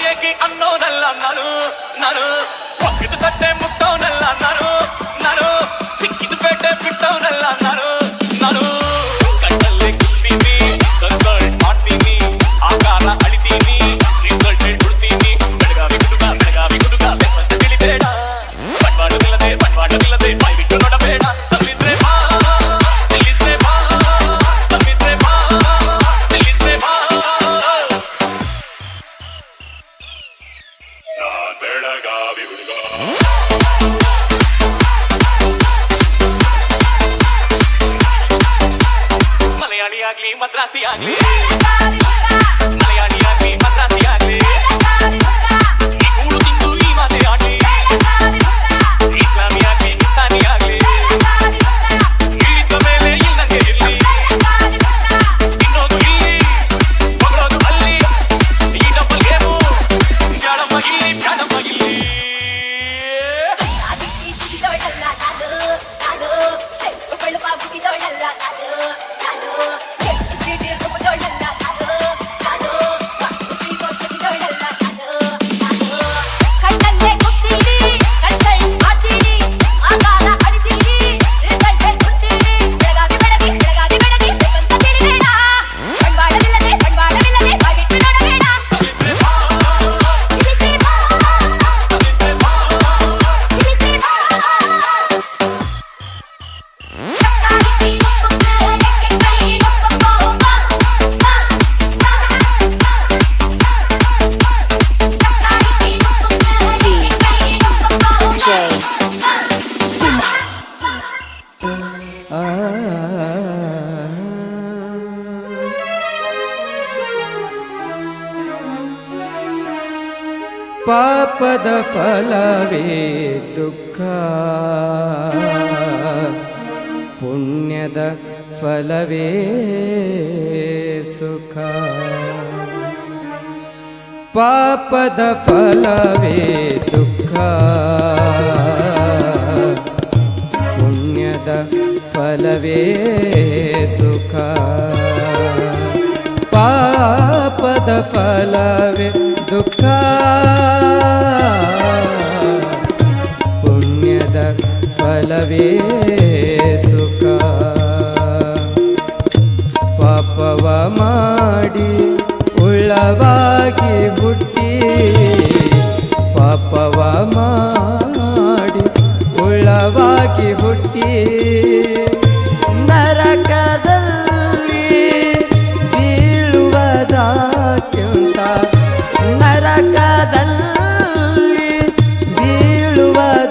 ಏಕಿ ಅನ್ನೋನಲ್ಲ ನಾನು ನಾನು ಒಕ್ಕಿದ ತಟ್ಟೆ ಮುಟ್ಟವನಲ್ಲ ನಾನು ನಾನು ಸಿಕ್ಕಿದ ಪೇಟೆ ಬಿಟ್ಟವನಲ್ಲ ನಾನು ನಾನು ಕಣ್ಣಲ್ಲೇ ಕುಡ್ತೀನಿ ಕನ್ಸಲ್ಟ್ ಮಾಡ್ತೀನಿ ಆಕಾರ ಅಳಿತೀನಿ ರಿಸಲ್ಟ್ ಹೇಳ್ಬಿಡ್ತೀನಿ ಬೆಳಗಾವಿ ಗುಡುಗ ತಿಳಿಬೇಡ ಬಂಡವಾಳವಿಲ್ಲದೆ ಬಾಯ್ ಬಿಟ್ಟು ನೋಡಬೇಡ ತಪ್ಪಿದ್ರೆ ಬಾ ತಿಳಿದ್ರೆ ಬಾ ತಪ್ಪಿದ್ರೆ ಬಾ ತಿಳಿದ್ರೆ ಬಾ ನಾನ್ ಬೆಳಗಾವಿ ಹುಡುಗ ಮಲಯಾಳಿ ಆಗ್ಲಿ ಮದ್ರಾಸಿ ಆಗ್ಲಿ ಮಲಯಾಳಿ ಆಗ್ಲಿ ಮದ್ರಾಸಿ ಆಗ್ಲಿ ಈ ಕೂಡು ತಿಂದು ಈ ಮಾತೆ ಆಡ್ಲಿ ಇಸ್ಲಾಮಿ ಆಗ್ಲಿ ಇಸ್ತಾನಿ ಆಗ್ಲಿ ಇಳಿದ ಮೇಲೆ ಇಲ್ಲಂಗೆ ಇರ್ಲಿ ತಿನ್ನೋದು ಇಲ್ಲಿ ಹೊಗಳೋದು ಅಲ್ಲಿ ಈ ಡಬ್ಬಲ್ ಗೇಮು ಜಾಡಮ್ಮ ಇಲ್ಲಿ ಜಾಡಮ್ಮ ಇಲ್ಲಿ ಪಾಪದ ಫಲವೇ ದುಃಖ ಪುಣ್ಯದ ಫಲವೇ ಸುಖ ಪಾಪದ ಫಲವೇ ದುಃಖ ಪುಣ್ಯದ ಫಲವೇ ಸುಖ ಪಾಪದ ಫಲವೇ ದುಃಖ ಪುಣ್ಯದ ಫಲವೇ ಸುಖ ಪಾಪವ ಮಾಡಿ ಉಳ್ಳವಾಗಿ ಹುಟ್ಟಿ ಪಾಪವ ಮಾಡಿ ಉಳ್ಳವಾಗಿ ಹುಟ್ಟಿ ನರಕದಲ್ಲಿ ಬೀಳುವುದಕ್ಕಿಂತ ನರಕದಲ್ಲಿ ಬೀಳುವುದಕ್ಕಿಂತ